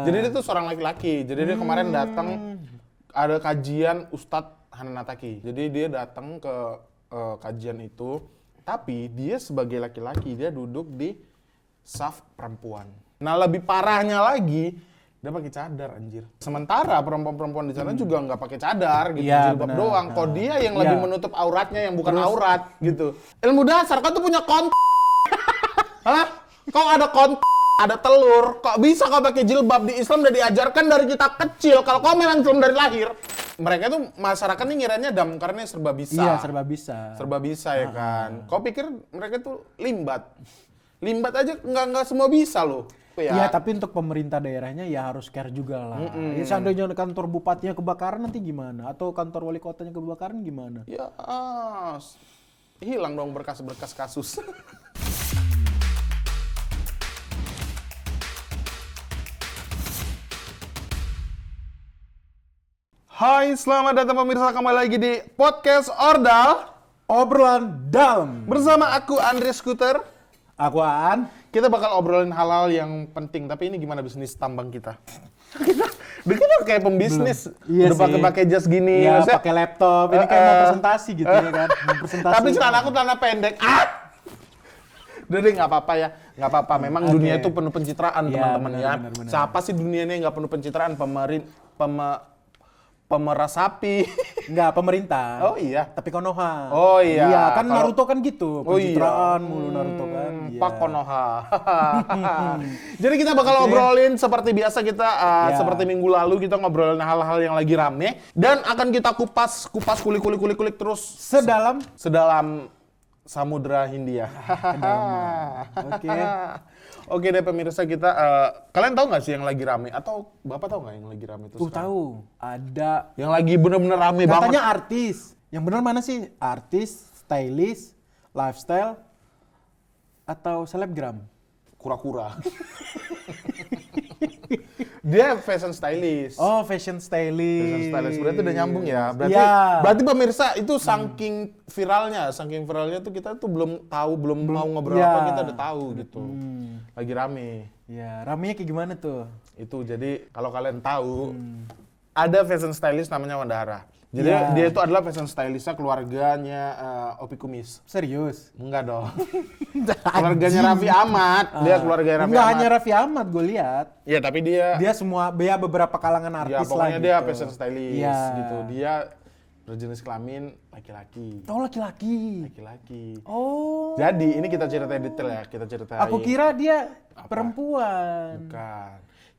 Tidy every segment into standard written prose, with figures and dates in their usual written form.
Jadi dia tuh seorang laki-laki. Jadi dia kemarin datang ada kajian Ustadz Hanan Attaqi. Jadi dia datang ke kajian itu, tapi dia sebagai laki-laki dia duduk di saf perempuan. Nah lebih parahnya lagi, dia pakai cadar anjir. Sementara perempuan-perempuan di sana juga nggak pakai cadar gitu, jilbab doang. Kok dia yang lebih menutup auratnya yang bukan aurat gitu. Ilmu dasar kau tuh punya Hah? Kok ada ada telur, kok bisa kau pakai jilbab? Di Islam udah diajarkan dari kita kecil, kalau kau memang Islam dari lahir. Mereka tuh masyarakat nih ngiranya damkarnya serba bisa. Iya, serba bisa. Serba bisa ya kan. Kau pikir mereka tuh limbat? Limbat aja nggak semua bisa loh. Iya, tapi untuk pemerintah daerahnya ya harus care juga lah. Ya, seandainya kantor bupatinya kebakaran nanti gimana? Atau kantor wali kotanya kebakaran gimana? Ya, hilang dong berkas-berkas kasus. Hai, selamat datang pemirsa kembali lagi di Podcast Ordal. Obrolan dalam. Bersama aku Andre Skuter. Aku Aan. Kita bakal obrolin hal-hal yang penting, tapi ini gimana bisnis tambang kita? Kita kayak pembisnis. Iya udah pakai jas gini. Iya, maksudnya, pakai laptop. Ini kayak mau presentasi gitu ya kan. Mau presentasi. Tapi celana aku celana pendek. Udah deh, nggak apa-apa ya. Nggak apa-apa. Memang dunia itu penuh pencitraan, teman-teman ya. Benar. Siapa sih dunia ini nggak penuh pencitraan? Pemeras sapi. Enggak, pemerintah. Oh iya. Tapi Konoha. Oh iya. Iya, kan Naruto kan gitu. Oh iya. Pencitraan mulu Naruto kan. Iya. Pak Konoha. Jadi kita bakal ngobrolin seperti biasa kita seperti minggu lalu kita ngobrolin hal-hal yang lagi rame dan akan kita kupas kulik terus Sedalam Samudra Hindia. Oke. Oke deh pemirsa kita, kalian tahu nggak sih yang lagi rame? Atau Bapak tahu nggak yang lagi rame itu sekarang? Tahu. Ada. Yang lagi bener-bener rame banget. Katanya artis. Yang benar mana sih? Artis, stylist, lifestyle, atau selebgram? Kura-kura. Dia fashion stylist. Oh, fashion stylist. Fashion stylist. Berarti udah nyambung ya. Berarti pemirsa itu saking viralnya tuh kita tuh belum mau ngobrol apa kita udah tahu gitu. Lagi rame. Ya, ramenya kayak gimana tuh? Itu jadi kalau kalian tahu ada fashion stylist namanya Wandahara. Jadi dia itu adalah fashion stylistnya keluarganya Opi Kumis. Serius? Enggak dong. Keluarganya Raffi Ahmad. Dia keluarga Raffi Ahmad. Enggak hanya Raffi Ahmad, gue lihat. Iya, tapi dia beberapa kalangan artis lah. Ya, pokoknya gitu. dia fashion stylist gitu. Iya. Dia berjenis kelamin laki-laki. Oh, laki-laki. Laki-laki. Oh. Jadi ini kita ceritain detail ya, kita ceritain. Aku kira dia perempuan. Bukan.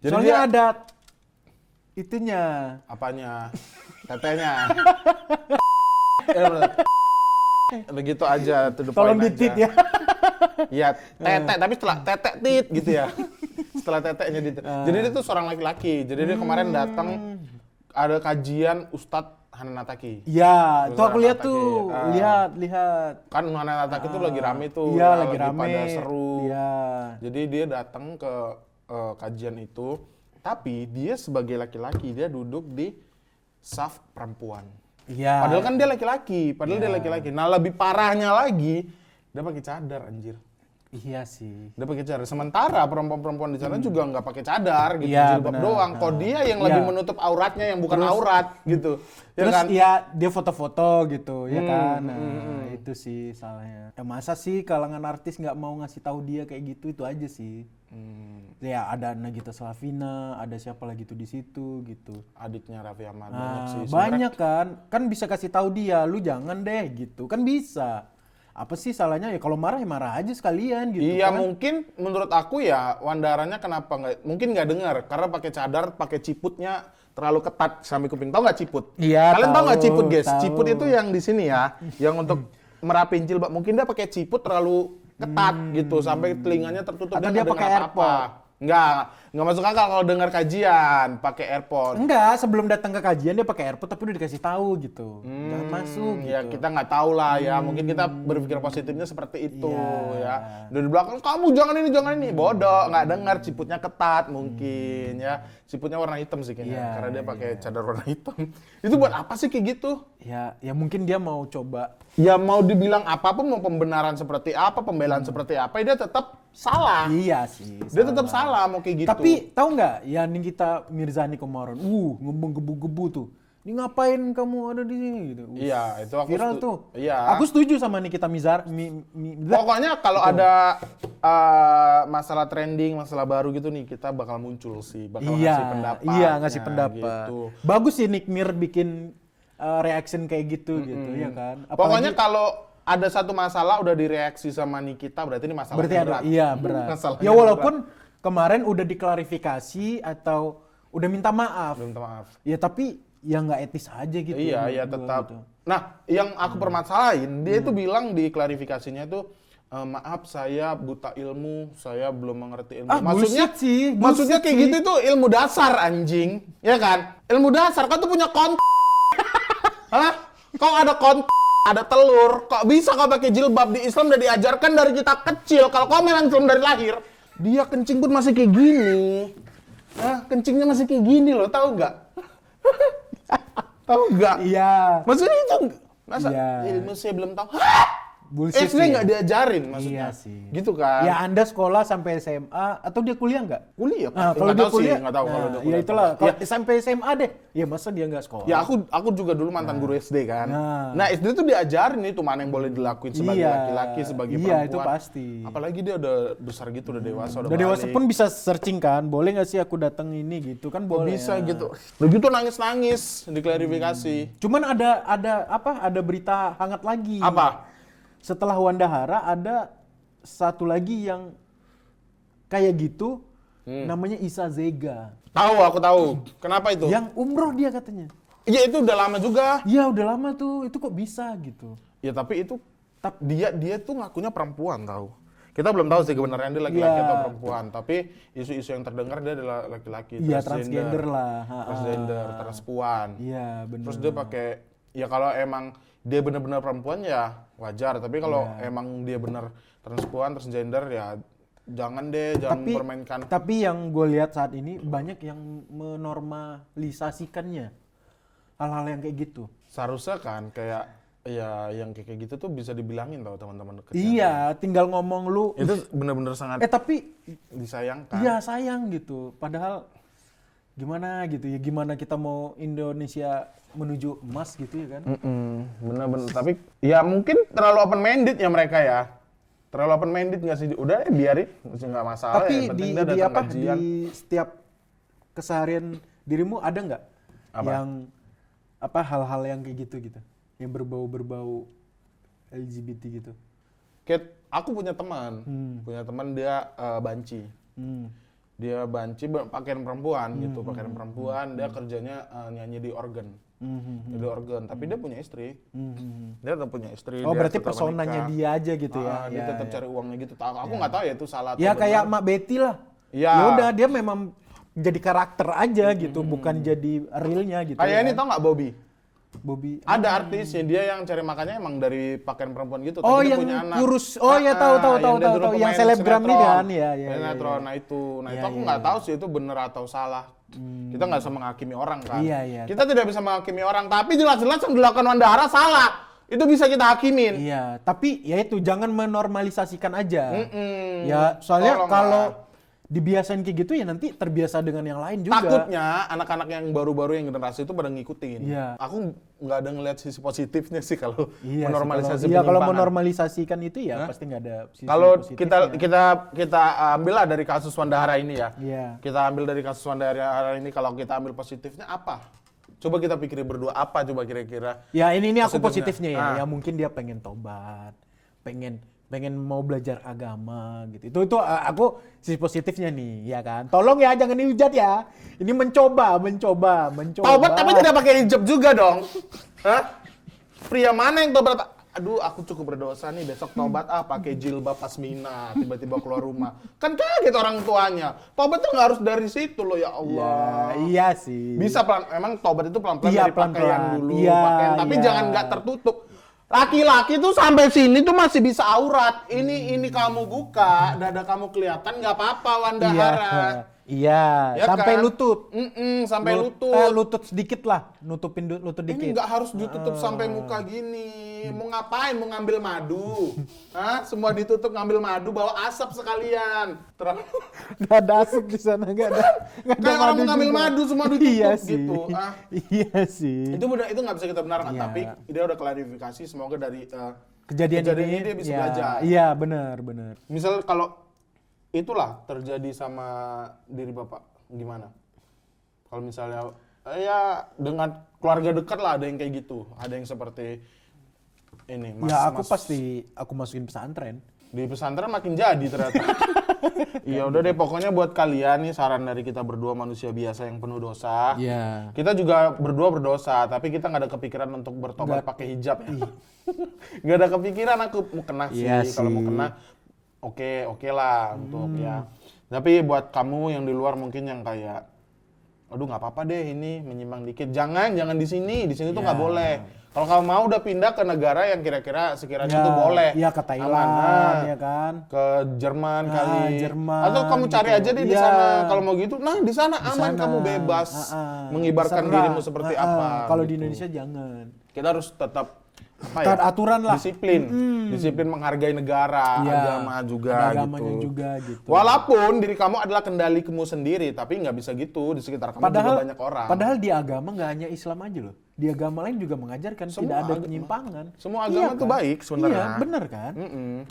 Jadi Soalnya dia ada itunya. apanya? Tetenya. Begitu aja, to the Tolong point ditit aja. ya. Iya, tete, tapi setelah tete tit gitu ya. Setelah tetenya ditit. Jadi dia tuh seorang laki-laki. Jadi dia kemarin datang ada kajian Ustadz Hanan Attaqi. Iya, itu aku lihat Attaqi. tuh. Lihat. Kan Hanan Attaqi tuh lagi rame tuh. Iya, lagi rame. Pada seru. Iya. Jadi dia datang ke kajian itu, tapi dia sebagai laki-laki dia duduk di saf perempuan. Iya. Padahal kan dia laki-laki. Nah, lebih parahnya lagi, dia pakai cadar anjir. Iya sih. Dia pakai cadar. Sementara perempuan-perempuan di sana juga nggak pakai cadar gitu, Iya, jilbab benar. doang. Kok dia yang lebih menutup auratnya yang bukan aurat gitu. Terus kan? ya dia foto-foto gitu, ya kan. Nah, itu sih salahnya. Ya masa sih kalangan artis nggak mau ngasih tahu dia kayak gitu, itu aja sih. Ya ada Nagita Slavina, ada siapa lagi tuh di situ gitu. Adiknya Raffi Ahmad banyak sih. Banyak kan bisa kasih tahu dia, lu jangan deh gitu, kan bisa. Apa sih salahnya ya kalau marah ya marah aja sekalian gitu. Iya kan? mungkin menurut aku ya Wandaranya kenapa mungkin nggak dengar karena pakai cadar, pakai ciputnya terlalu ketat sampai kuping. Tahu nggak ciput? Iya. Kalian tahu nggak ciput guys? Tahu. Ciput itu yang di sini ya, yang untuk merapin jilbab. Mungkin dia pakai ciput terlalu ketat gitu sampai telinganya tertutup. Atau dia dia pakai AirPod. Nggak masuk akal kalau dengar kajian pakai AirPod. Enggak, sebelum datang ke kajian dia pakai AirPod tapi udah dikasih tahu gitu. Jangan masuk Ya gitu. kita nggak tahu lah ya, mungkin kita berpikir positifnya seperti itu Iya. ya. Dari belakang kamu jangan ini, bodoh, nggak dengar ciputnya ketat mungkin ya. Ciputnya warna hitam sih kayaknya, Iya, karena dia pakai cadar warna hitam. Itu buat apa sih kayak gitu? Ya mungkin dia mau coba. Ya mau dibilang apapun, mau pembenaran seperti apa, pembelaan seperti apa, dia tetap salah. Iya sih. Dia tetap salah mau kayak gitu. Tapi tahu nggak ya Nikita Mirzani kemarin, ngebu-gebu tuh. Ini ngapain kamu ada di sini gitu. Iya, itu aku viral tuh. Iya. Aku setuju sama Nikita Pokoknya kalau ada masalah trending, masalah baru gitu nih, kita bakal muncul sih, bakal ngasih pendapat. Iya, ngasih pendapat. Gitu. Bagus sih Nick Mir bikin reaction kayak gitu gitu ya kan. Pokoknya kalau ada satu masalah udah direaksi sama Nikita, berarti ini masalah berarti berat. berat. Masalahnya Ya walaupun kemarin udah diklarifikasi atau udah minta maaf. minta maaf. Ya tapi ya nggak etis aja gitu. Iya, ya menurut gua tetap. gitu. Nah, yang aku permasalahin, dia itu bilang di klarifikasinya itu, maaf saya buta ilmu, saya belum mengerti ilmu. Bullshit sih, maksudnya bullshit kayak sih. gitu itu ilmu dasar anjing, ya kan? Ilmu dasar, kau tuh punya Hah? Kau ada ada telur, kok bisa kau pakai jilbab? Di Islam udah diajarkan dari kita kecil, kalau kau memang Islam dari lahir, dia kencing pun masih kayak gini. Hah? Kencingnya masih kayak gini loh, tahu nggak? Tahu nggak? Iya. Maksudnya itu masa Iya. ilmu saya belum tahu. Hah? Bullshit SD sih. nggak diajarin maksudnya. Iya sih. Gitu kan? Ya Anda sekolah sampai SMA atau dia kuliah nggak? Kuliah. Nah, Nggak kalau dia tahu sih, kuliah, nggak tahu kalau dia ya kuliah itulah. apa. Kalau sampai SMA deh, ya masa dia nggak sekolah? Ya aku juga dulu mantan guru SD kan. Nah. Nah SD tuh diajarin itu mana yang boleh dilakuin sebagai Iya. laki-laki, sebagai Iya, perempuan. itu pasti. Apalagi dia udah besar gitu, udah dewasa, Udah dewasa balik. pun bisa searching kan, boleh nggak sih aku datang ini gitu kan Kok boleh. bisa ya. gitu. Begitu nangis-nangis diklarifikasi. Cuman ada berita hangat lagi. Apa? Setelah Wandahara ada satu lagi yang kayak gitu, namanya Isa Zega. Aku tahu. Kenapa itu? Yang umroh dia katanya. Iya itu udah lama juga. Iya udah lama tuh, itu kok bisa gitu. Ya tapi itu dia tuh ngakunya perempuan tahu. Kita belum tahu sih kebenaran dia laki-laki Iya. atau perempuan, tapi isu-isu yang terdengar dia adalah laki-laki, Iya transgender lah. transgender, transpuan. Iya benar. Terus dia pakai ya kalau emang dia benar-benar perempuan ya wajar, tapi kalau Iya. emang dia benar transpuan, transgender ya jangan deh, jangan mempermainkan. Tapi yang gue lihat saat ini banyak yang menormalisasikannya hal-hal yang kayak gitu. Seharusnya kan kayak ya yang kayak gitu tuh bisa dibilangin tau teman-teman dekatnya. Iya, tinggal ngomong lu. Itu benar-benar sangat Tapi disayangkan. iya sayang gitu. Padahal gimana gitu ya, gimana kita mau Indonesia menuju emas gitu ya kan? Bener-bener. Tapi ya mungkin terlalu open minded ya mereka ya. Terlalu open minded nggak sih? Udah biarin, nggak masalah. Tapi yang penting di dia datang apa kajian. di setiap keseharian dirimu ada nggak Apa? yang apa hal-hal yang kayak gitu yang berbau LGBT gitu? Kayak aku punya teman, dia banci. Dia banci pakaian perempuan gitu, pakaian perempuan. Dia kerjanya nyanyi di organ. Di organ, tapi dia punya istri. Dia tetap punya istri. Oh dia berarti tetap personanya menikah. dia aja gitu ya? Dia tetap cari uangnya gitu. Aku nggak tahu ya itu salah atau Ya benar. kayak Mak Betty lah. Iya. Ya udah dia memang jadi karakter aja gitu, bukan jadi realnya gitu. Kayak ya ini kan? tau nggak Bobby? Bobby. Ada artisnya dia yang cari makannya emang dari pakaian perempuan gitu. Oh tapi dia yang punya anak. kurus. Oh ya tahu dia dulu yang pemain selebgram ini sinetron. kan. Iya iya. Sinetron. Nah itu Iya, aku nggak tahu sih itu bener atau salah. Kita nggak bisa menghakimi orang kan. Iya, iya. Kita tidak bisa menghakimi orang, tapi jelas-jelas yang dilakukan Wandahara salah. Itu bisa kita hakimin. Iya, tapi ya itu jangan menormalisasikan aja. Mm-mm. Ya soalnya Tolong kalau lah. dibiasain kayak gitu ya nanti terbiasa dengan yang lain juga. Takutnya anak-anak yang baru-baru yang generasi itu pada ngikutin. Iya. Aku nggak ada ngelihat sisi positifnya sih kalau Iya, menormalisasi sih, kalau penyimpangan. menormalisasikan itu ya pasti nggak ada sisi Kalau positifnya. kita ambil lah dari kasus Wandahara ini ya. Iya. Kita ambil dari kasus Wandahara ini, kalau kita ambil positifnya apa? Coba kita pikirin berdua apa coba kira-kira. Ya ini aku Positifnya. positifnya ya. Ah. Ya mungkin dia pengen tobat, pengen mau belajar agama gitu. Itu aku sisi positifnya nih, ya kan. Tolong ya jangan dihujat ya. Ini mencoba. Taubat tapi tidak pakai hijab juga dong. Hah? Pria mana yang tobat? Aduh, aku cukup berdosa nih, besok tobat pakai jilbab pasmina, tiba-tiba keluar rumah. Kan kaget orang tuanya. Tobat tuh nggak harus dari situ loh, ya Ya, Allah. iya sih. Bisa pelan, emang tobat itu pelan-pelan Iya, dari pakaian pelan-pelan. dulu, Iya, pakaian, tapi iya. jangan nggak tertutup. Laki-laki tuh sampai sini tuh masih bisa aurat. Ini kamu buka, dada kamu kelihatan nggak apa-apa Wandahara. Iya, Ya sampai kan? lutut. Sampai lutut. Lutut sedikit lah, nutupin lutut Ini dikit. nggak harus ditutup sampai muka gini. Mau ngapain? Mau ngambil madu? Hah? Semua ditutup ngambil madu, bawa asap sekalian. Gak ada asap di sana, gak ada. Kayak orang mau ngambil juga. madu semua ditutup Iya sih. gitu. Ah. Iya sih. Itu benar, itu nggak bisa kita benarkan. Iya. Tapi dia udah klarifikasi. Semoga dari Kejadian ini dia bisa ya, belajar. Iya, benar. Misal kalau itulah terjadi sama diri Bapak, gimana? Kalau misalnya ya dengan keluarga dekat lah ada yang kayak gitu, ada yang seperti ini. Ya aku pasti aku masukin pesantren. Di pesantren makin jadi ternyata. Iya udah deh, pokoknya buat kalian nih saran dari kita berdua manusia biasa yang penuh dosa. Iya. Kita juga berdua berdosa, tapi kita nggak ada kepikiran untuk bertobat pakai hijab ya. Nggak ada kepikiran aku mau kena sih. Iya Kalau mau sih. kena, oke lah untuk ya. Tapi buat kamu yang di luar mungkin yang kayak, aduh nggak apa-apa deh ini menyimpang dikit. Jangan di sini tuh nggak boleh. Kalau kamu mau udah pindah ke negara yang kira-kira sekiranya itu boleh. Iya ke Thailand, Aman. ya kan. Ke Jerman kali. Jerman, Atau kamu cari gitu. aja deh di Iya. sana. Kalau mau gitu, nah di sana aman, Sana. kamu bebas mengibarkan Terserah. dirimu seperti apa. Kalau di gitu. Indonesia jangan. Kita harus tetap apa Taat aturan lah. Disiplin menghargai negara, Iya. agama juga Ada agamanya gitu. juga gitu. Walaupun diri kamu adalah kendalimu sendiri, tapi nggak bisa gitu di sekitar kamu juga banyak orang. Padahal di agama nggak hanya Islam aja loh. Di agama lain juga mengajarkan Semua tidak ada agama. penyimpangan. Semua agama tuh baik sebenarnya. Iya, benar kan?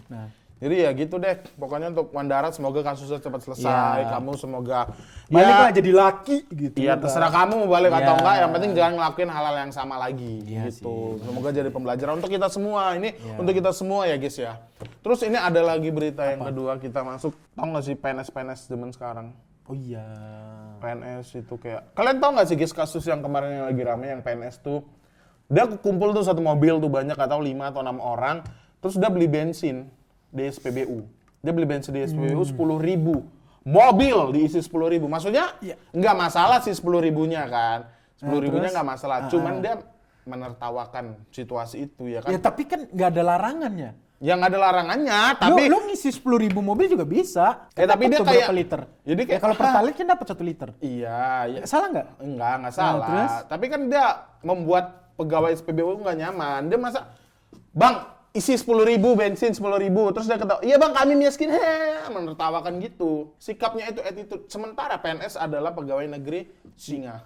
Nah, Jadi ya gitu deh, pokoknya untuk Wandara semoga kasusnya cepat selesai, Iya. kamu semoga baliklah jadi laki gitu. Iya kan. terserah kamu mau balik atau Iya. enggak, yang penting jangan ngelakuin hal-hal yang sama lagi Iya gitu. sih. Semoga jadi pembelajaran untuk kita semua. Ini Iya. untuk kita semua ya guys ya. Terus ini ada lagi berita yang kedua, kita masuk, tau nggak sih PNS zaman sekarang? Oh iya. PNS itu kayak, kalian tau nggak sih guys kasus yang kemarin yang lagi rame yang PNS tuh, dia kumpul tuh satu mobil tuh banyak, atau 5 atau 6 orang, terus dia beli bensin di SPBU. Dia beli bensin di SPBU 10.000. Mobil diisi 10.000. Maksudnya Iya. nggak masalah sih 10.000-nya kan. 10.000-nya terus? nggak masalah. Cuman dia menertawakan situasi itu ya kan. Ya tapi kan nggak ada larangannya. Yang ada larangannya, tapi Lu ngisi 10.000 mobil juga bisa. Ya, tapi Dapat dia tuh kayak- berapa liter? jadi Ya kayak- kalau Pertalite kan dapat 1 liter. iya, ya. Salah nggak? Enggak salah. terus? Tapi kan dia membuat pegawai SPBU nggak nyaman. Dia masa, Bang, isi 10.000 bensin 10.000, terus dia ketawa, iya bang kami miskin, menertawakan gitu. Sikapnya itu attitude. Sementara PNS adalah pegawai negeri singa.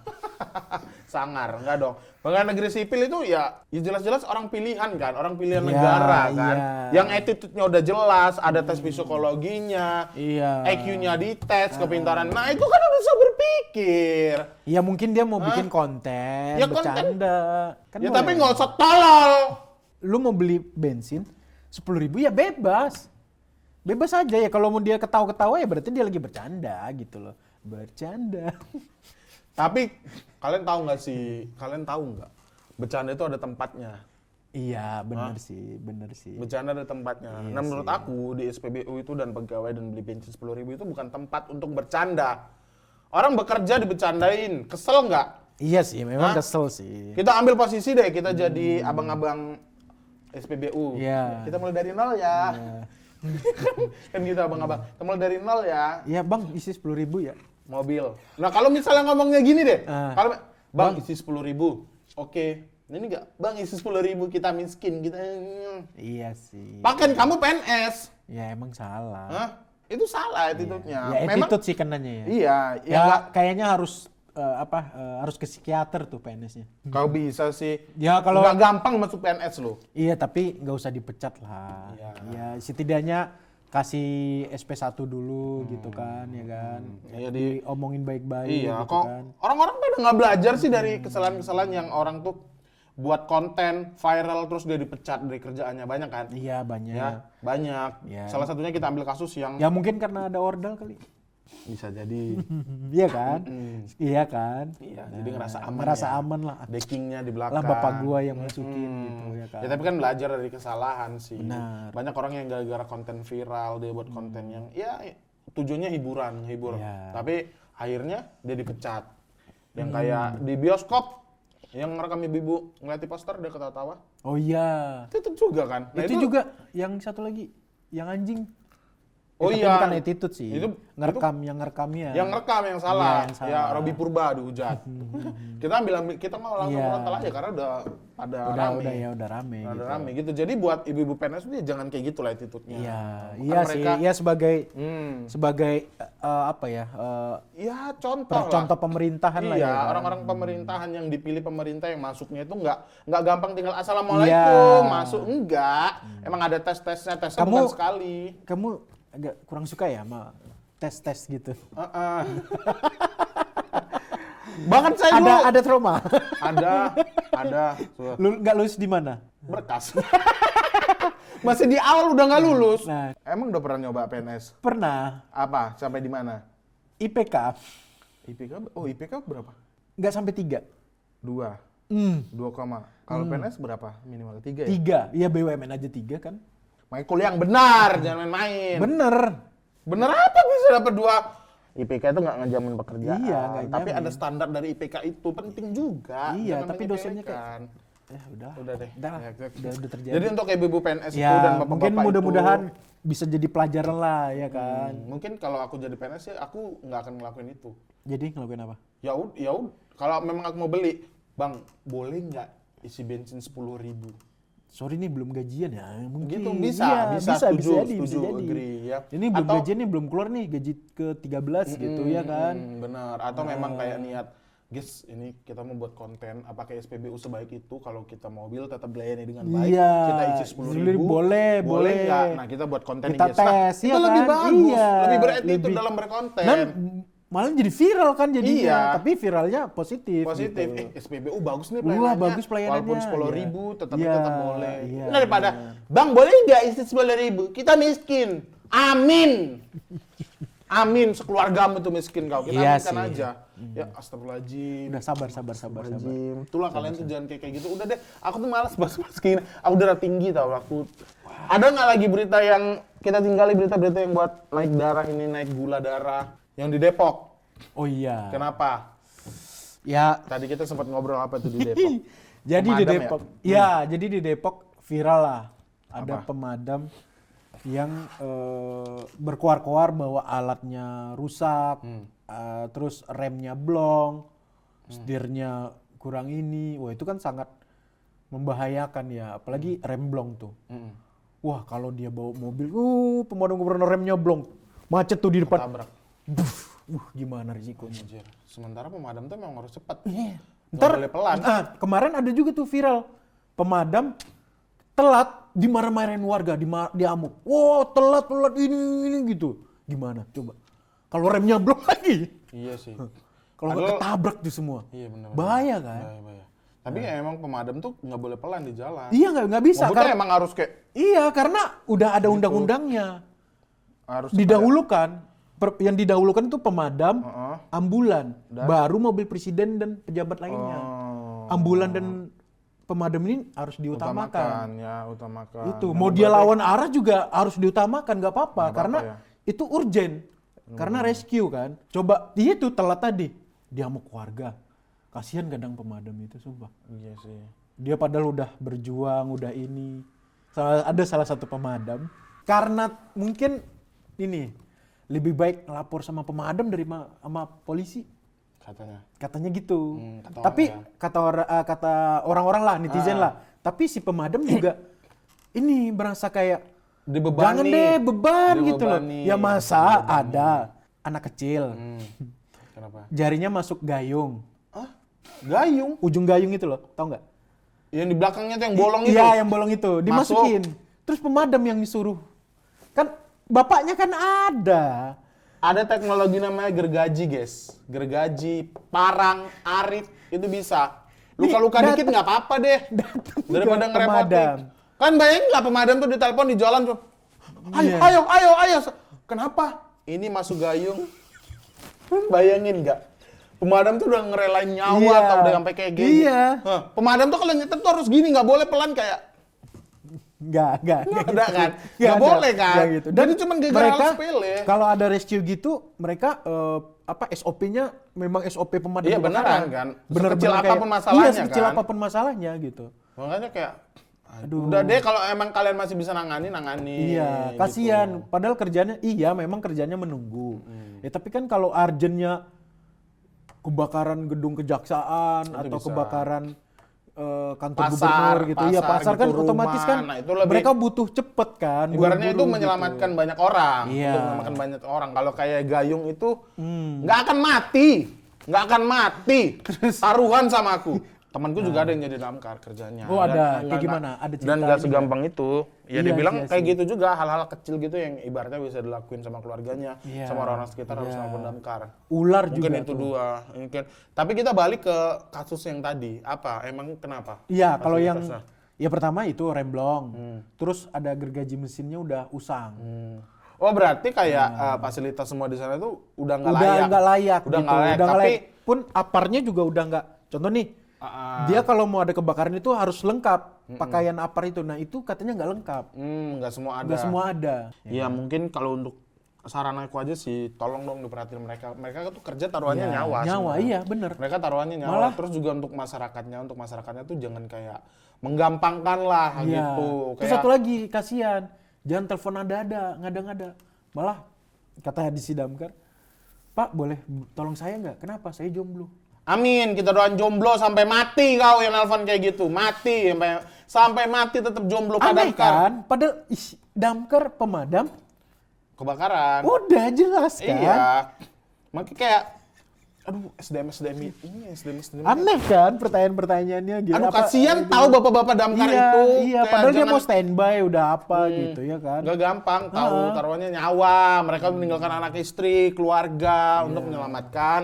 Sangar, enggak dong. Pegawai negeri sipil itu ya jelas-jelas orang pilihan kan, orang pilihan Iya, negara kan. iya. Yang attitude-nya udah jelas, ada tes psikologinya, Iya. IQ-nya dites, kepintaran. Nah itu kan udah bisa berpikir. Ya mungkin dia mau bikin konten, Ya, konten. bercanda. Kan Ya boleh. tapi nggak usah tolol. Lu mau beli bensin 10.000 ya bebas. Bebas aja ya, kalau mau dia ketawa-ketawa ya berarti dia lagi bercanda gitu loh. Bercanda. Tapi kalian tahu nggak sih? Kalian tahu nggak? Bercanda itu ada tempatnya. Iya, benar sih, benar sih. Bercanda ada tempatnya. Iya Nah menurut sih. aku di SPBU itu dan pegawai dan beli bensin 10.000 itu bukan tempat untuk bercanda. Orang bekerja dibercandain, kesel nggak? Iya sih, memang Hah? kesel sih. Kita ambil posisi deh, kita jadi abang-abang SPBU. Iya. Kita mulai dari nol ya. Kan kita abang-abang. Kita mulai dari nol ya. Iya bang, isi 10.000 ya. Mobil. Nah kalau misalnya ngomongnya gini deh, kalau bang Bang. isi 10.000, oke. Ini enggak, bang isi 10.000 kita miskin, kita. Iya sih. Pakai kamu PNS, Ya emang salah. hah? Itu salah attitude-nya. Ya attitude sih kenanya ya. Iya, Ya, nggak- kayaknya harus harus ke psikiater tuh PNS-nya. kau bisa sih. Ya kalau Nggak gampang masuk PNS lo. iya tapi nggak usah dipecat lah. Iya. Ya setidaknya kasih SP1 dulu gitu kan, ya kan. Iya, Diomongin baik-baik Iya, gitu kok kan. orang-orang pada nggak belajar sih dari kesalahan-kesalahan yang orang tuh buat konten viral terus dia dipecat dari kerjaannya, banyak kan? Iya banyak. Ya, banyak. Iya. Salah satunya kita ambil kasus yang Ya mungkin karena ada ordal kali. bisa jadi. Iya kan? Iya kan? Iya, jadi ngerasa aman. Ngerasa ya. aman lah. Backingnya di belakang. Lah bapak gua yang masukin gitu ya kan. Ya tapi kan belajar dari kesalahan sih. Benar. Banyak orang yang gara-gara konten viral dia buat konten yang ya tujuannya hiburan, hibur. Iya. Tapi akhirnya dia dipecat. Yang kayak di bioskop yang ngerekam ibu ngeliat poster dia ketawa-tawa. Oh iya. Itu juga kan. Nah, itu juga yang satu lagi, yang anjing. Oh tapi iya. bukan attitude sih. Itu- yang ngerekamnya. Yang ngerekam yang salah. Iya, yang salah. Ya Robi Purba dihujat. kita mau langsung Iya. frontal aja karena udah udah rame Udah gitu. rame gitu. Jadi buat ibu-ibu PNS dia jangan kayak gitu lah attitude-nya. Iya, Kan iya sih. mereka- Iya sebagai apa ya? Ya contoh lah. contoh pemerintahan lah Iya, ya. orang-orang pemerintahan yang dipilih pemerintah yang masuknya itu nggak gampang tinggal assalamualaikum Iya. masuk enggak. Emang ada tesnya Kamu- bukan sekali. Kamu agak kurang suka ya sama tes gitu. Bahkan saya dulu Ada trauma. ada Tuh, Lu nggak lulus di mana? berkas. Masih di awal udah nggak lulus. Nah. Emang udah pernah nyoba PNS? Pernah Apa? Sampai di mana? IPK IPK berapa? nggak sampai 3. 2. 2 koma. Kalau PNS berapa? Minimal 3 ya? 3. Iya BUMN aja 3 kan. Main kuliah yang benar, jangan main-main. Bener. Bener apa bisa dapat 2? IPK itu nggak ngejamin pekerjaan. Iya, nggak Tapi ngejamin. ada standar dari IPK itu penting juga. Iya, Jangan tapi dosennya menyepelekan. Ya udah. Udah deh. Udah lah. Ya, Udah terjadi. Jadi untuk ibu-ibu PNS itu Ya, dan bapak-bapak mungkin itu, mudah-mudahan bisa jadi pelajaran lah ya kan. mungkin kalau aku jadi PNS ya aku nggak akan ngelakuin itu. Jadi ngelakuin apa? Ya udah, kalau memang aku mau beli, Bang, boleh nggak isi bensin 10.000? Sorry nih belum gajian ya. Mungkin Gitu bisa, Iya, setuju, jadi, setuju, bisa jadi. agree ya. Ini belum Atau- gajian nih, belum keluar nih gaji ke-13 gitu ya kan. Bener. Atau memang kayak niat, guys, ini kita mau buat konten, apakah SPBU sebaik itu kalau kita mobil tetap dilayani dengan baik, Iya. kita isi 10.000, Boleh. nggak? Nah kita buat konten Kita guys. Nah, tes, itu ya lebih kan? bagus, Iya, lebih berettitude lebih- dalam berkonten. Dan malah jadi viral kan jadinya, Iya. tapi viralnya positif. Positif, Gitu. SPBU bagus nih Wah, pelayanannya. bagus pelayanannya. Walaupun 10.000 tetap Iya, tetap boleh. iya, Daripada, benar. Bang boleh nggak isi 10.000? Kita miskin. Amin. Amin, sekeluargamu tuh miskin kau. Kita Iya aminkan sih. aja. Ya astagfirullahaladzim. Udah sabar. Itulah kalian tuh jangan kayak gitu. Udah deh, aku tuh malas bahas-bahas kayak gini. Aku darah tinggi tau aku. Ada nggak lagi berita yang kita tinggali berita-berita yang buat naik darah ini, naik gula darah yang di Depok? Oh iya. Kenapa? Ya, Tadi kita sempat ngobrol apa tuh di Depok? jadi di Pemadam ya? Depok. Ya, jadi di Depok viral lah. Ada pemadam yang berkoar-koar bahwa alatnya rusak, terus remnya blong, setirnya kurang ini. Wah, itu kan sangat membahayakan ya, apalagi rem blong tuh. Wah, kalau dia bawa mobil, pemadam gubernur remnya blong. Macet tuh di depan. Tabrak. Gimana risikonya? Anjir. Sementara pemadam tuh memang harus cepat. Iya. Nggak boleh pelan. Kemarin ada juga tuh viral. Pemadam telat dimarah-marahin warga, diamuk. Wow, telat ini gitu. Gimana? Coba. Kalau remnya blok lagi. Iya sih. Kalau nggak ketabrak tuh semua. Iya benar. Bahaya kan? Bahaya. Tapi ya emang pemadam tuh nggak boleh pelan di jalan. Iya nggak bisa. Maksudnya emang harus kayak Iya, karena udah ada undang-undangnya. harus Didahulukan. Yang didahulukan itu pemadam, Heeh. ambulan, baru mobil presiden dan pejabat lainnya. Ambulan dan pemadam ini harus diutamakan. utamakan. Itu mau dia lawan arah juga harus diutamakan, nggak apa-apa karena ya. itu urgent. Karena rescue kan. Coba dia tuh telat tadi, dia mau keluarga. Kasihan kadang pemadam itu sumpah. Iya sih. Dia padahal udah berjuang, udah ini. Ada salah satu pemadam karena mungkin ini lebih baik ngelapor sama pemadam dari sama polisi. Katanya gitu. kata Tapi orang kata orang-orang lah, netizen lah. Tapi si pemadam juga ini merasa kayak Dibebani. jangan deh beban gitu loh. Dibebani. Ya masa ada anak kecil Kenapa? jarinya masuk gayung, Gayung. ujung gayung itu loh, tau nggak? Yang di belakangnya tuh yang bolong itu. Iya yang bolong itu dimasukin. Terus pemadam yang disuruh. Kan bapaknya kan ada. Ada teknologi namanya gergaji, guys. Gergaji, parang, arit, itu bisa. Luka-luka Nih, dikit nggak apa-apa deh. Daripada ke ngerepotin. pemadam. Kan bayangin nggak pemadam tuh ditelepon di jalan tuh. Ayo, Iya. ayo. Kenapa? Ini masuk gayung. Bayangin nggak? Pemadam tuh udah ngerelain nyawa Iya. atau udah sampai kayak gini. Iya. Hah, pemadam tuh kalau nyetir tuh harus gini, nggak boleh pelan kayak Nggak nggak ada kan? Nggak Nggak ada. boleh kan? Nggak gitu. Jadi cuman gara-gara mereka hal sepele. kalau ada rescue gitu, mereka SOP-nya memang SOP pemadam Iya, kebakaran. beneran kan? Bener-bener Sekecil kayak- apapun masalahnya iya, sekecil kan? apapun masalahnya gitu. Makanya kayak Aduh. Udah deh kalau emang kalian masih bisa nangani. Iya, gitu. kasihan. Padahal kerjanya, iya memang kerjanya menunggu. Ya tapi kan kalau urgentnya kebakaran gedung kejaksaan Itu atau bisa. kebakaran kantor Pasar, gubernur gitu, ya pasar gitu, kan otomatis rumah. kan Nah, itu lebih- mereka butuh cepet kan. Ibaratnya itu buru-buru menyelamatkan gitu. banyak orang. Iya. Untuk menyelamatkan banyak orang. Kalau kayak Gayung itu nggak akan mati. Nggak akan mati. Taruhan sama aku. Temanku juga ada yang jadi damkar kerjanya. Oh, ada. Dan Kayak gimana? Ada Dan cerita nggak ini segampang itu. Ya Iya, dia bilang iya kayak sih. gitu juga. Hal-hal kecil gitu yang ibaratnya bisa dilakuin sama keluarganya. Iya. Sama orang-orang sekitar harus Iya. nelfon damkar. Ular Mungkin juga itu tuh. dua. Mungkin. Tapi kita balik ke kasus yang tadi. Apa? Emang kenapa? Iya, kalau yang Fasilitasnya. ya pertama itu remblong. Terus ada gergaji mesinnya udah usang. Oh berarti kayak fasilitas semua di sana itu udah nggak Udah layak. nggak layak Udah gitu. nggak layak. Udah nggak Tapi layak. Pun aparnya juga udah nggak. Contoh nih, dia kalau mau ada kebakaran itu harus lengkap pakaian apar itu. Nah itu katanya nggak lengkap. nggak semua ada. Nggak semua ada. Ya mungkin kalau untuk saran aku aja sih, tolong dong diperhatiin mereka. Mereka tuh kerja taruhannya Ya, nyawa. nyawa, sebenarnya. iya bener. Mereka taruhannya nyawa. Malah- Terus juga untuk masyarakatnya tuh jangan kayak menggampangkan lah Iya. gitu. Terus satu lagi kasihan, jangan telepon ada, ngada-ngada. Malah kata di si damkar, Pak boleh tolong saya nggak? Kenapa? Saya jomblo. Amin, kita doain jomblo sampai mati kau yang nelfon kayak gitu. Mati sampai mati tetap jomblo Pak Aneh damkar. kan? Padahal damkar pemadam Kebakaran. udah jelas kan? Iya. Makanya kayak aduh SDM ini SDM. Aneh kan pertanyaan-pertanyaannya gitu. Aduh Apa- kasihan tahu bapak-bapak damkar iya, itu. Iya, Kayak padahal dia jangan- mau standby udah apa gitu ya kan. Nggak gampang tahu taruhannya nyawa. Mereka meninggalkan anak istri, keluarga untuk menyelamatkan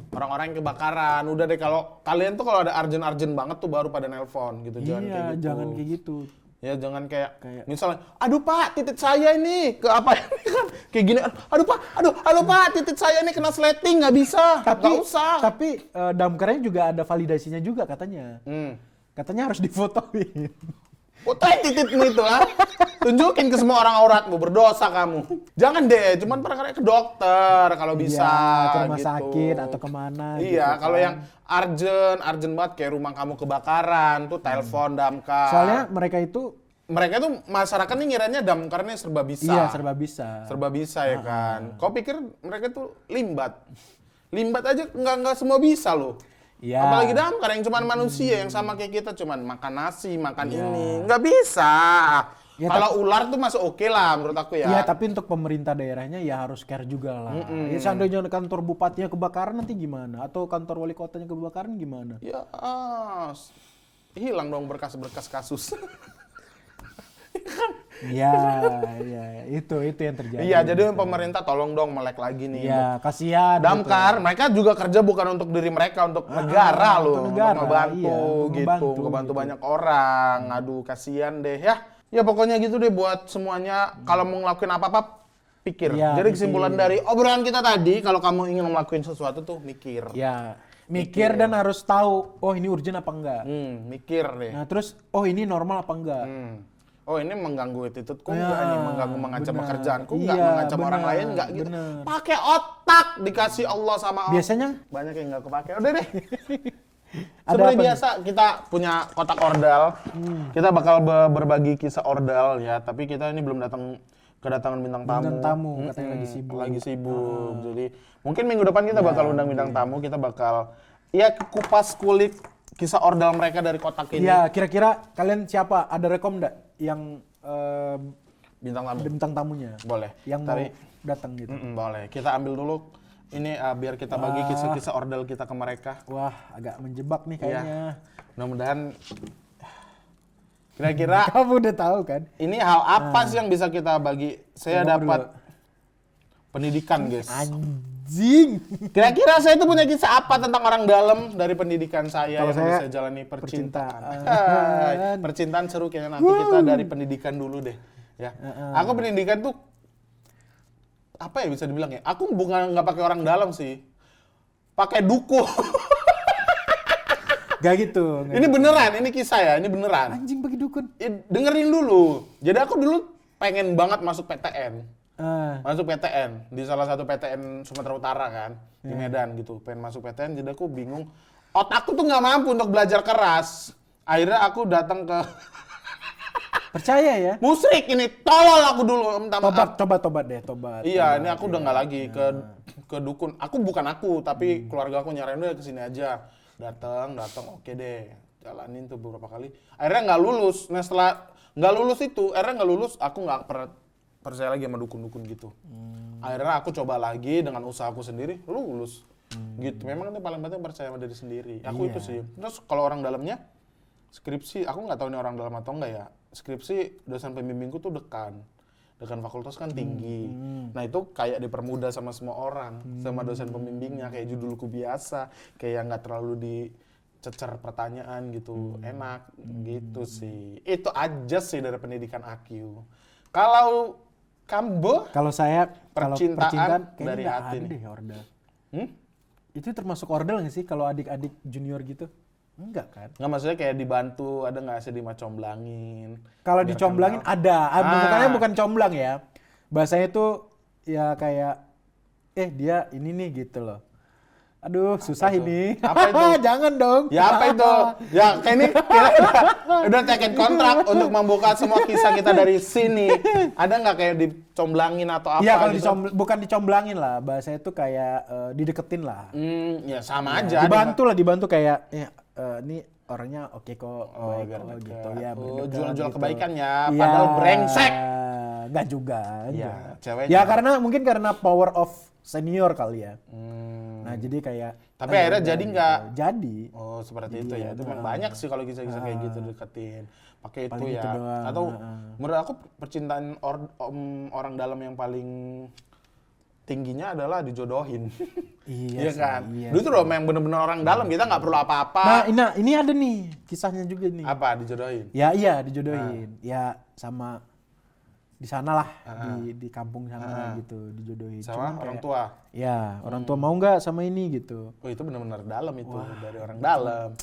orang-orang yang kebakaran. Udah deh kalau kalian tuh kalau ada urgent banget tuh baru pada nelpon gitu. Jangan Iya, kayak gitu. jangan kayak gitu. Ya jangan kayak misalnya, aduh Pak, titik saya ini ke apa ini kan kayak gini. Aduh Pak, halo Pak, titik saya ini kena sleting nggak bisa. Nggak usah. Tapi damkarnya juga ada validasinya juga katanya. Katanya harus difotoin. Fotoin titikmu itu lah. Tunjukin ke semua orang auratmu, berdosa kamu. Jangan deh, cuman pernah ke dokter kalau bisa. Iya, ke rumah gitu. sakit atau kemana. Iya, gitu kalau kan. yang urgent banget kayak rumah kamu kebakaran, tuh telepon damkar. Soalnya mereka itu mereka tuh masyarakat nih ngiranya damkarnya serba bisa. iya serba bisa. Serba bisa ya kan. Kau pikir mereka tuh limbat? Limbat aja nggak semua bisa loh. Iya. Apalagi damkar yang cuman manusia yang sama kayak kita cuman makan nasi, makan Iya. ini, nggak bisa. Ya, Kalau ular tuh masih oke lah menurut aku ya. Iya, tapi untuk pemerintah daerahnya ya harus care juga lah. Ya seandainya kantor bupatinya kebakaran nanti gimana? Atau kantor wali kotanya kebakaran gimana? Ya, hilang dong berkas-berkas kasus. Iya, iya, itu yang terjadi. Iya, jadi pemerintah tolong dong melek lagi nih. Iya, kasihan. Damkar, mereka juga kerja bukan untuk diri mereka, untuk negara loh, untuk negara, membantu iya, untuk gitu, membantu, ngebantu gitu. banyak orang. Aduh, kasihan deh ya. Ya pokoknya gitu deh buat semuanya. Kalau mau ngelakuin apa-apa, pikir. Iya, Jadi kesimpulan dari obrolan kita tadi, kalau kamu ingin ngelakuin sesuatu tuh mikir. Ya, mikir dan harus tahu, oh ini urgent apa enggak. Mikir deh. Nah, terus oh ini normal apa enggak? Oh ini mengganggu attitude-ku Ya, enggak nih, mengancam benar. pekerjaanku Iya, enggak, mengancam orang benar, lain enggak gitu. benar. Pakai otak, dikasih Allah sama Allah. Biasanya Banyak yang nggak kepake. Udah deh. Ada Seperti apa biasa kita punya kotak ordal. Kita bakal berbagi kisah ordal ya. Tapi kita ini belum kedatangan bintang tamu. Bintang tamu, katanya lagi sibuk. Lagi sibuk. Jadi mungkin minggu depan kita bakal undang bintang tamu. Kita bakal ya kupas kulik kisah ordal mereka dari kotak ini. ya kira-kira kalian siapa? Ada rekom enggak yang Bintang tamu. bintang tamunya? Boleh. Yang mau datang gitu. Boleh. Kita ambil dulu ini biar kita bagi kisah-kisah ordal kita ke mereka. Wah, agak menjebak nih kayaknya. Mudah-mudahan kira-kira Kamu udah tahu kan? ini hal apa sih yang bisa kita bagi? Saya Ngomong dapat dulu. pendidikan, guys. Anjing. Kira-kira saya itu punya kisah apa tentang orang dalam dari pendidikan saya Kalau yang saya bisa jalani percintaan. percintaan. Hai, percintaan seru kayaknya nanti kita dari pendidikan dulu deh. Ya, aku pendidikan tuh apa ya bisa dibilang ya? Aku bukan nggak pakai orang dalam sih, pakai duku. Gak gitu. nggak Ini gitu. beneran, ini kisah ya, ini beneran. Anjing bagi dukun. Dengerin dulu. Jadi aku dulu pengen banget masuk PTN. Ah, Masuk PTN di salah satu PTN Sumatera Utara kan di Medan gitu, pengen masuk PTN, jadi aku bingung, otakku tuh nggak mampu untuk belajar keras. Akhirnya aku datang ke Percaya ya? Musyrik ini, tolol aku dulu, minta maaf. Tobat deh. Iya, ini aku udah nggak lagi ke dukun. Aku, tapi keluarga aku nyaranin udah kesini aja. Datang, oke deh. Jalanin tuh beberapa kali. Akhirnya nggak lulus. Nah setelah nggak lulus itu, aku nggak pernah percaya lagi sama dukun-dukun gitu. Akhirnya aku coba lagi dengan usahaku sendiri, lulus. Gitu. Memang itu paling penting percaya sama diri sendiri. Aku itu sih. Terus kalau orang dalamnya, skripsi, aku nggak tahu ini orang dalam atau enggak ya. Skripsi dosen pembimbingku tuh dekan fakultas kan tinggi. Nah itu kayak dipermudah sama semua orang, sama dosen pembimbingnya, kayak judulku biasa, kayak nggak terlalu dicecer pertanyaan gitu, enak gitu sih. Itu aja sih dari pendidikan AQ. Kalau Kambo? Kalau saya Percintaan kayaknya dari nggak hati ada nih. deh ordal. Itu termasuk ordal nggak sih kalau adik-adik junior gitu? Enggak kan? Nggak, maksudnya kayak dibantu, ada nggak sih dimacomblangin? Kalau Biar dicomblangin kenal. ada. Bukannya bukan comblang ya. Bahasanya tuh ya kayak dia ini nih gitu loh. Aduh, susah itu? ini. Apa itu? Jangan dong. Ya apa itu? Ya kayak ini kita udah taken kontrak untuk membuka semua kisah kita dari sini. Ada nggak kayak dicomblangin atau apa Iya, kalau gitu? bukan dicomblangin lah. Bahasanya tuh kayak dideketin lah. Ya sama aja. Dibantu kayak ini orangnya oke kok, baik biar kok deket. gitu ya. Jual-jual gitu. kebaikan ya, padahal brengsek. Enggak juga. Iya, enggak. ceweknya. Ya mungkin karena power of senior kali ya. Nah, jadi kayak Tapi akhirnya jadi nggak? Jadi. Oh, seperti itu ya. Itu memang banyak sih kalau kisah-kisah kayak gitu deketin. Pakai itu Paling ya. itu doang. Atau menurut aku percintaan orang dalam yang paling tingginya adalah dijodohin. Iya kan? Iya Dulu tuh loh yang bener-bener orang dalam, kita nggak perlu apa-apa. Nah, ini ada nih kisahnya juga nih. Apa dijodohin? Ya iya dijodohin. Ya sama di sana lah di kampung sana gitu dijodohin. Sama Cuman orang kayak, tua. Ya, orang tua mau nggak sama ini gitu. Oh, itu benar-benar dalam itu, dari orang dalam.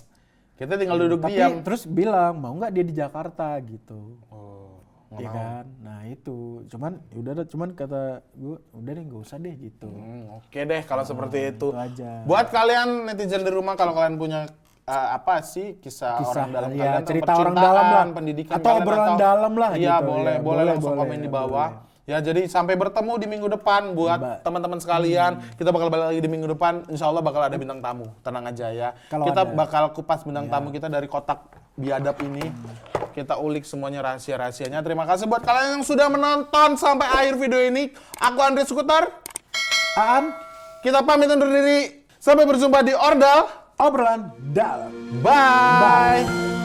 Kita tinggal duduk Tapi diam. terus bilang mau nggak dia di Jakarta gitu. Oh, nggak Iya mau. kan? Nah itu, cuman kata gue udah deh nggak usah deh gitu. Oke deh kalau seperti itu. Itu aja. Buat kalian netizen di rumah, kalau kalian punya apa sih kisah orang dalam ya, kalian, cerita tentang orang dalam lah, percintaan, pendidikan atau kalian, obrolan dalam lah iya, gitu. boleh langsung komen di bawah. Ya, jadi sampai bertemu di minggu depan buat teman-teman sekalian. Kita bakal balik lagi di minggu depan. Insya Allah bakal ada bintang tamu. Tenang aja ya. Kalau Kita ada. bakal kupas bintang tamu kita dari kotak biadab ini. Kita ulik semuanya rahasia-rahasianya. Terima kasih buat kalian yang sudah menonton sampai akhir video ini. Aku Andre Skuter. Aan, Kita pamit undur diri. Sampai berjumpa di Ordal. obrolan dalam. Bye.